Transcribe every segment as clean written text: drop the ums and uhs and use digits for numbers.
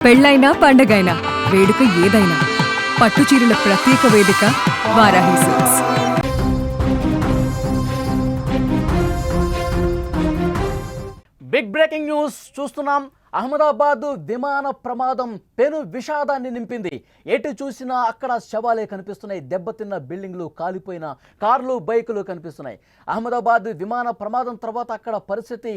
పెళ్ళైనా పండగైనా వేడుక ఏదైనా పట్టుచీరల ప్రత్యేక వేదిక Varahi silks. Big breaking news చూస్తున్నాం. అహ్మదాబాద్ విమాన ప్రమాదం పెను విషాదాన్ని నింపింది. ఎటు చూసినా అక్కడ శవాలే కనిపిస్తున్నాయి. దెబ్బతిన్న బిల్డింగ్లు, కాలిపోయిన కార్లు, బైకులు కనిపిస్తున్నాయి. అహ్మదాబాద్ విమాన ప్రమాదం తర్వాత అక్కడ పరిస్థితి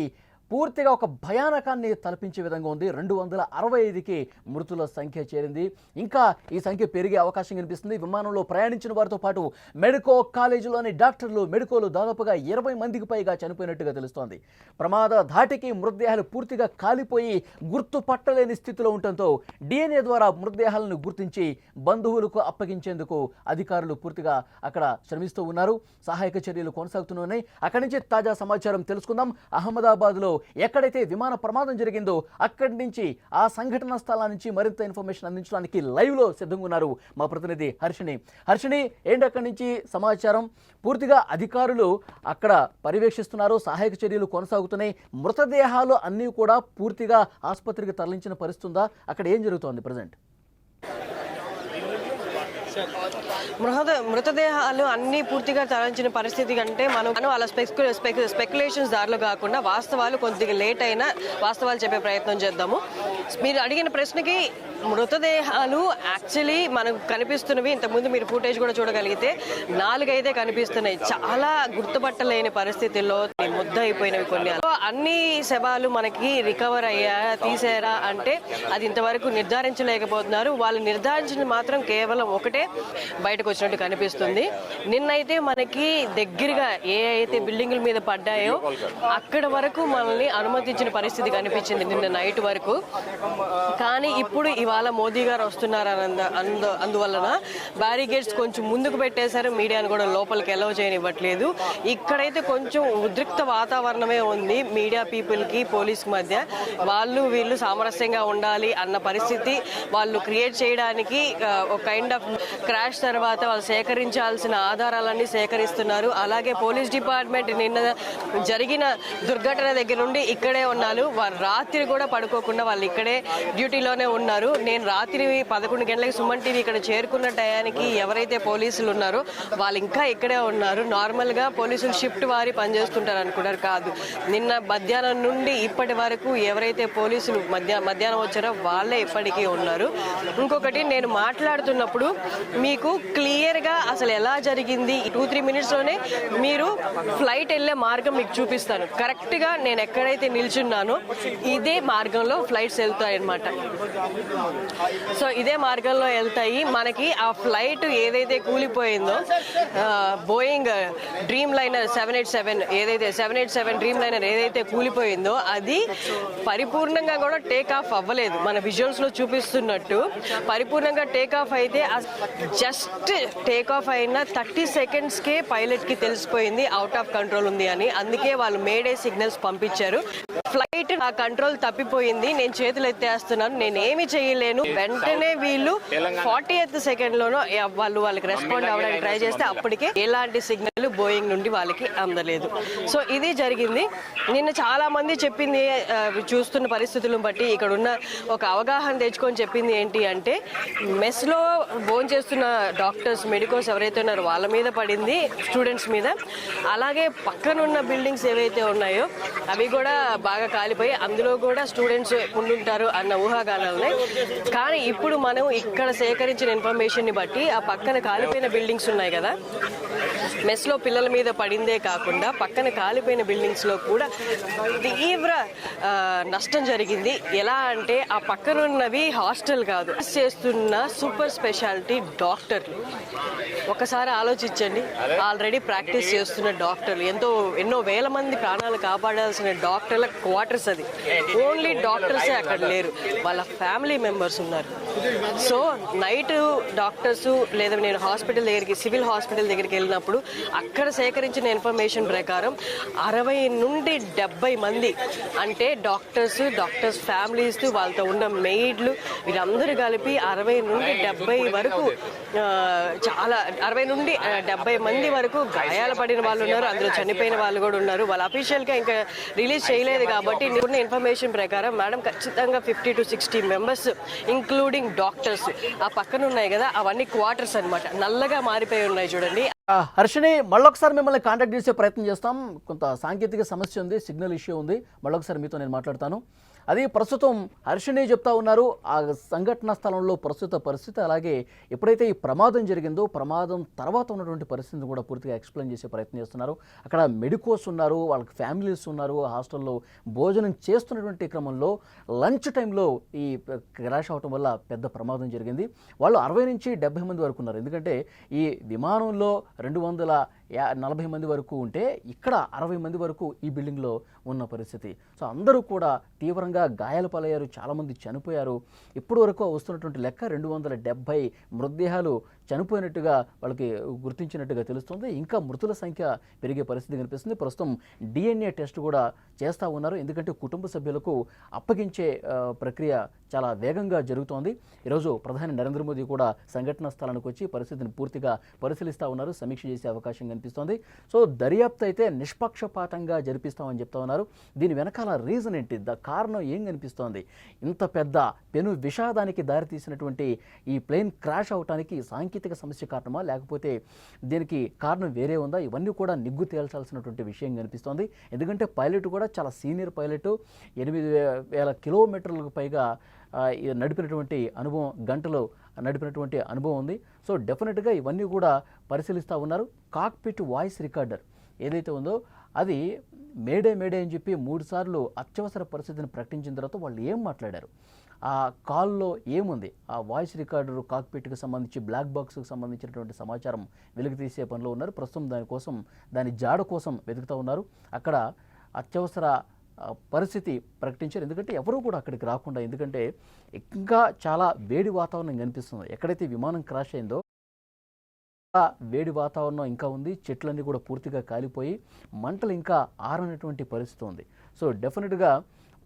పూర్తిగా ఒక భయానకాన్ని తలపించే విధంగా ఉంది. 265కి మృతుల సంఖ్య చేరింది. ఇంకా ఈ సంఖ్య పెరిగే అవకాశం కనిపిస్తుంది. విమానంలో ప్రయాణించిన వారితో పాటు మెడికో కాలేజీలోని డాక్టర్లు, మెడికోలు దాదాపుగా 20 మందికి పైగా చనిపోయినట్టుగా తెలుస్తోంది. ప్రమాద ధాటికి మృతదేహాలు పూర్తిగా కాలిపోయి గుర్తుపట్టలేని స్థితిలో ఉండటంతో DNA ద్వారా మృతదేహాలను గుర్తించి బంధువులకు అప్పగించేందుకు అధికారులు పూర్తిగా అక్కడ శ్రమిస్తూ ఉన్నారు. సహాయక చర్యలు కొనసాగుతున్నాయి. అక్కడి నుంచి తాజా సమాచారం తెలుసుకుందాం. అహ్మదాబాద్లో ఎక్కడైతే విమాన ప్రమాదం జరిగిందో అక్కడి నుంచి, ఆ సంఘటన స్థలా నుంచి మరింత ఇన్ఫర్మేషన్ అందించడానికి లైవ్ లో సిద్ధంగా ఉన్నారు మా ప్రతినిధి హర్షిని. ఏంటి అక్కడి నుంచి సమాచారం? పూర్తిగా అధికారులు అక్కడ పర్యవేక్షిస్తున్నారు, సహాయక చర్యలు కొనసాగుతున్నాయి. మృతదేహాలు అన్నీ కూడా పూర్తిగా ఆసుపత్రికి తరలించిన పరిస్థితి ఉందా? అక్కడ ఏం జరుగుతోంది ప్రజెంట్? మృతదేహాలు అన్ని పూర్తిగా తరలించిన పరిస్థితి కంటే మనం అలా స్పెక్యులేషన్స్ దారిలో కాకుండా వాస్తవాలు కొద్దిగా లేట్ అయినా వాస్తవాలు చెప్పే ప్రయత్నం చేద్దాము. మీరు అడిగిన ప్రశ్నకి మృతదేహాలు యాక్చువల్లీ మనకు కనిపిస్తున్నవి, ఇంతకుముందు మీరు ఫుటేజ్ కూడా చూడగలిగితే 4 అయితే కనిపిస్తున్నాయి. చాలా గుర్తుపట్టలేని పరిస్థితుల్లో ముద్ద అయిపోయినవి కొన్ని. అన్ని శవాలు మనకి రికవర్ అయ్యా, తీసారా అంటే అది ఇంతవరకు నిర్ధారించలేకపోతున్నారు. వాళ్ళు నిర్ధారించింది మాత్రం కేవలం ఒకటే బయటకు వచ్చినట్టు కనిపిస్తుంది. నిన్నైతే మనకి దగ్గరగా ఏ అయితే బిల్డింగుల మీద పడ్డాయో అక్కడ వరకు మనల్ని అనుమతించిన పరిస్థితి కనిపించింది నిన్న నైట్ వరకు. కానీ ఇప్పుడు ఇవాళ మోదీ గారు వస్తున్నారు అందువలన బ్యారిగేడ్స్ కొంచెం ముందుకు పెట్టేశారు. మీడియాను కూడా లోపలికి ఎలవ్ చేయనివ్వట్లేదు. ఇక్కడైతే కొంచెం ఉద్రిక్త వాతావరణమే ఉంది మీడియా పీపుల్ కి పోలీస్ మధ్య. వాళ్ళు వీళ్ళు సామరస్యంగా ఉండాలి అన్న పరిస్థితి వాళ్ళు క్రియేట్ చేయడానికి ఒక కైండ్ ఆఫ్ క్రాష్ తర్వాత వాళ్ళు సేకరించాల్సిన ఆధారాలన్నీ సేకరిస్తున్నారు. అలాగే పోలీస్ డిపార్ట్మెంట్ నిన్న జరిగిన దుర్ఘటన దగ్గర నుండి ఇక్కడే ఉన్నారు. వారు రాత్రి కూడా పడుకోకుండా వాళ్ళు ఇక్కడే డ్యూటీలోనే ఉన్నారు. నేను రాత్రి 11 గంటలకు సుమన్ టీవీ ఇక్కడ చేరుకున్న టయానికి ఎవరైతే పోలీసులు ఉన్నారో వాళ్ళు ఇంకా ఇక్కడే ఉన్నారు. నార్మల్ గా పోలీసులు షిఫ్ట్ వారి పనిచేస్తుంటారు అనుకున్నారు, కాదు. నిన్న మధ్యాహ్నం నుండి ఇప్పటి వరకు ఎవరైతే పోలీసులు మధ్యాహ్నం వచ్చారో వాళ్ళే ఇప్పటికీ ఉన్నారు. ఇంకొకటి, నేను మాట్లాడుతున్నప్పుడు మీకు క్లియర్ గా అసలు ఎలా జరిగింది 2-3 మినిట్స్ లోనే మీరు ఫ్లైట్ వెళ్లే మార్గం మీకు చూపిస్తాను. కరెక్ట్ గా నేను ఎక్కడైతే నిల్చున్నానో ఇదే మార్గంలో ఫ్లైట్స్ వెళ్తాయి అన్నమాట. సో ఇదే మార్గంలో వెళ్తాయి. మనకి ఆ ఫ్లైట్ ఏదైతే కూలిపోయిందో Boeing dreamliner 787 dreamliner ఏదైతే కూలిపోయిందో అది పరిపూర్ణంగా కూడా టేక్ ఆఫ్ అవ్వలేదు. మన విజువల్స్ లో చూపిస్తున్నట్టు పరిపూర్ణంగా టేక్ ఆఫ్ అయితే జస్ట్ టేక్ ఆఫ్ అయిన 30 సెకండ్స్ కే పైలట్ కి తెలిసిపోయింది అవుట్ ఆఫ్ కంట్రోల్ ఉంది అని. అందుకే వాళ్ళు మేడే సిగ్నల్స్ పంపించారు. ఫ్లైట్ ఆ కంట్రోల్ తప్పిపోయింది, నేను చేతులు ఎత్తేస్తున్నాను, నేనేమి చేయలేను. వెంటనే వీళ్ళు 40th సెకండ్ లోనో వాళ్ళకి రెస్పాండ్ అవ్వడానికి ట్రై చేస్తే అప్పటికే ఎలాంటి సిగ్నల్ బోయింగ్ నుండి వాళ్ళకి అందలేదు. సో ఇది జరిగింది. నిన్న చాలా మంది చెప్పింది, చూస్తున్న పరిస్థితులను బట్టి ఇక్కడ ఉన్న ఒక అవగాహన తెచ్చుకొని చెప్పింది ఏంటి అంటే, మెస్ లో భోజనం చేస్తున్న డాక్టర్స్, మెడికోస్ ఎవరైతే ఉన్నారో వాళ్ళ మీద పడింది, స్టూడెంట్స్ మీద. అలాగే పక్కనున్న బిల్డింగ్స్ ఏవైతే ఉన్నాయో అవి కూడా బాగా కాలిపోయి అందులో కూడా స్టూడెంట్స్ ఉండుంటారు అన్న ఊహాగానాలున్నాయి. కానీ ఇప్పుడు మనం ఇక్కడ సేకరించిన ఇన్ఫర్మేషన్ ని బట్టి ఆ పక్కన కాలిపోయిన బిల్డింగ్స్ ఉన్నాయి కదా, మెస్ లో పిల్లల మీద పడిందే కాకుండా పక్కన కాలిపోయిన బిల్డింగ్స్ లో కూడా తీవ్ర నష్టం జరిగింది. ఎలా అంటే ఆ పక్కనున్నవి హాస్టల్ కాదు, చేస్తున్న సూపర్ స్పెషాలిటీ డాక్టర్లు. ఒకసారి ఆలోచించండి, ఆల్రెడీ ప్రాక్టీస్ చేస్తున్న డాక్టర్లు, ఎన్నో వేల మంది ప్రాణాలు కాపాడాల్సిన డాక్టర్ల క్వార్టర్స్ అది. ఓన్లీ డాక్టర్సే అక్కడ లేరు, వాళ్ళ ఫ్యామిలీ మెంబర్స్ ఉన్నారు. సో నైట్ డాక్టర్స్ లేదా నేను సివిల్ హాస్పిటల్ దగ్గరికి వెళ్ళినప్పుడు అక్కడ సేకరించిన ఇన్ఫర్మేషన్ ప్రకారం 60 నుండి 70 మంది, అంటే డాక్టర్స్ ఫ్యామిలీస్, వాళ్ళతో ఉన్న మెయిడ్లు, వీరందరూ కలిపి 60 నుండి 70 వరకు, చాలా 60 నుండి 70 మంది వరకు గాయాలు పడిన వాళ్ళు ఉన్నారు. అందులో చనిపోయిన వాళ్ళు కూడా ఉన్నారు. వాళ్ళు అఫీషియల్ గా ఇంకా రిలీజ్ చేయలేదు కాబట్టి ఇన్ఫర్మేషన్ ప్రకారం మేడం ఖచ్చితంగా 50 to 60 మెంబర్స్ ఇంక్లూడింగ్ డాక్టర్స్. ఆ పక్కన ఉన్నాయి కదా అవన్నీ క్వార్టర్స్ అన్నమాట, నల్లగా మారిపోయి ఉన్నాయి చూడండి. హర్షిని, మళ్ళొకసారి మిమ్మల్ని కాంటాక్ట్ చేసే ప్రయత్నం చేస్తాం. కొంత సాంకేతిక సమస్య ఉంది, సిగ్నల్ ఇష్యూ ఉంది. మళ్ళొకసారి మీతో నేను మాట్లాడతాను. అది ప్రస్తుతం హర్షిని చెప్తా ఉన్నారు ఆ సంఘటన స్థలంలో ప్రస్తుత పరిస్థితి, అలాగే ఎప్పుడైతే ఈ ప్రమాదం జరిగిందో ప్రమాదం తర్వాత ఉన్నటువంటి పరిస్థితిని కూడా పూర్తిగా ఎక్స్ప్లెయిన్ చేసే ప్రయత్నం చేస్తున్నారు. అక్కడ మెడికోస్ ఉన్నారు, వాళ్ళకి ఫ్యామిలీస్ ఉన్నారు, హాస్టల్లో భోజనం చేస్తున్నటువంటి క్రమంలో లంచ్ టైంలో ఈ క్రాష్ అవటం వల్ల పెద్ద ప్రమాదం జరిగింది. వాళ్ళు 60 నుంచి 70 మంది వరకు ఉన్నారు. ఎందుకంటే ఈ విమానంలో 240 మంది వరకు ఉంటే ఇక్కడ 60 మంది వరకు ఈ బిల్డింగ్లో ఉన్న పరిస్థితి. సో అందరూ కూడా తీవ్రంగా గాయాల పాలయ్యారు, చాలామంది చనిపోయారు. ఇప్పటి వరకు వస్తున్నటువంటి లెక్క 270 మృతదేహాలు చనిపోయినట్టుగా వాళ్ళకి గుర్తించినట్టుగా తెలుస్తుంది. ఇంకా మృతుల సంఖ్య పెరిగే పరిస్థితి కనిపిస్తుంది. ప్రస్తుతం DNA టెస్ట్ కూడా చేస్తూ ఉన్నారు, ఎందుకంటే కుటుంబ సభ్యులకు అప్పగించే ప్రక్రియ చాలా వేగంగా జరుగుతోంది. ఈరోజు ప్రధాని నరేంద్ర మోదీ కూడా సంఘటనా స్థలానికి వచ్చి పరిస్థితిని పూర్తిగా పరిశీలిస్తూ ఉన్నారు, సమీక్ష చేసే అవకాశం కనిపిస్తోంది. సో దర్యాప్తు అయితే నిష్పక్షపాతంగా జరిపిస్తామని చెప్తా ఉన్నారు. దీని వెనకాల రీజన్ ఏంటి, కారణం ఏం కనిపిస్తోంది? ఇంత పెద్ద పెను విషాదానికి దారితీసినటువంటి ఈ ప్లేన్ క్రాష్ అవడానికి సాంకేతిక సమస్య కారణమా, లేకపోతే దీనికి కారణం వేరే ఉందా? ఇవన్నీ కూడా నిగ్గు తేల్చాల్సినటువంటి విషయం కనిపిస్తోంది. ఎందుకంటే పైలట్ కూడా చాలా సీనియర్ పైలట్, 8,000 కిలోమీటర్లకు పైగా నడిపినటువంటి అనుభవం, గంటలు నడిపినటువంటి అనుభవం ఉంది. సో డెఫినెట్గా ఇవన్నీ కూడా పరిశీలిస్తూ ఉన్నారు. కాక్పిట్ వాయిస్ రికార్డర్ ఏదైతే ఉందో అది మేడే అని చెప్పి 3 సార్లు అత్యవసర పరిస్థితిని ప్రకటించిన తర్వాత వాళ్ళు ఏం మాట్లాడారు, ఆ కాల్లో ఏముంది, ఆ వాయిస్ రికార్డర్ కాక్పిట్కి సంబంధించి బ్లాక్ బాక్స్కి సంబంధించినటువంటి సమాచారం వెలికి తీసే పనిలో ఉన్నారు. ప్రస్తుతం దాని జాడ కోసం వెతుకుతూ ఉన్నారు. అక్కడ అత్యవసర పరిస్థితి ప్రకటించారు, ఎందుకంటే ఎవరూ కూడా అక్కడికి రాకుండా, ఎందుకంటే ఇంకా చాలా వేడి వాతావరణం కనిపిస్తుంది. ఎక్కడైతే విమానం క్రాష్ అయిందో వేడి వాతావరణం ఇంకా ఉంది, చెట్లన్నీ కూడా పూర్తిగా కాలిపోయి మంటలు ఇంకా ఆరనటువంటి పరిస్థితి ఉంది. సో డెఫినెట్గా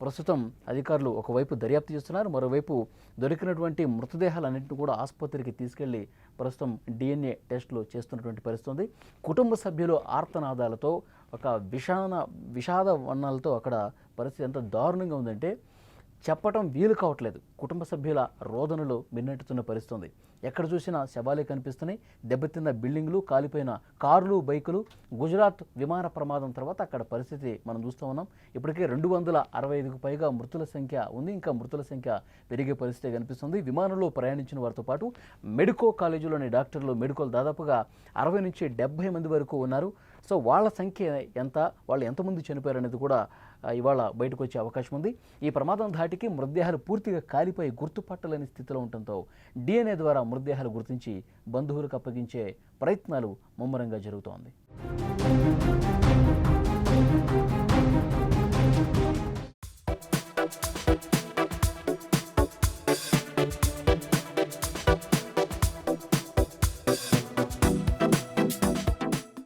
ప్రస్తుతం అధికారులు ఒకవైపు దర్యాప్తు చేస్తున్నారు, మరోవైపు దొరికినటువంటి మృతదేహాలన్నింటినీ కూడా ఆసుపత్రికి తీసుకెళ్లి ప్రస్తుతం DNA టెస్టులు చేస్తున్నటువంటి పరిస్థితి ఉంది. కుటుంబ సభ్యులు ఆర్తనాదాలతో, ఒక విషాద వర్ణాలతో అక్కడ పరిస్థితి ఎంత దారుణంగా ఉందంటే చెప్పటం వీలు కావట్లేదు. కుటుంబ సభ్యుల రోదనలు మిన్నెట్టుతున్న పరిస్థితి. ఎక్కడ చూసినా శవాలే కనిపిస్తున్నాయి, దెబ్బతిన్న బిల్డింగ్లు, కాలిపోయిన కార్లు, బైకులు. గుజరాత్ విమాన ప్రమాదం తర్వాత అక్కడ పరిస్థితి మనం చూస్తూ ఉన్నాం. ఇప్పటికే 265కు పైగా మృతుల సంఖ్య ఉంది, ఇంకా మృతుల సంఖ్య పెరిగే పరిస్థితి కనిపిస్తుంది. విమానంలో ప్రయాణించిన వారితో పాటు మెడికో కాలేజీలోని డాక్టర్లు, మెడికోలు దాదాపుగా 60 నుంచి 70 మంది వరకు ఉన్నారు. సో వాళ్ళ సంఖ్య ఎంత, వాళ్ళు ఎంతమంది చనిపోయారు అనేది కూడా ఇవాళ బయటకు వచ్చే అవకాశం ఉంది. ఈ ప్రమాదం ధాటికి మృతదేహాలు పూర్తిగా కాలిపోయి గుర్తుపట్టలేని స్థితిలో ఉండటంతో DNA ద్వారా మృతదేహాలు గుర్తించి బంధువులకు అప్పగించే ప్రయత్నాలు ముమ్మరంగా జరుగుతోంది.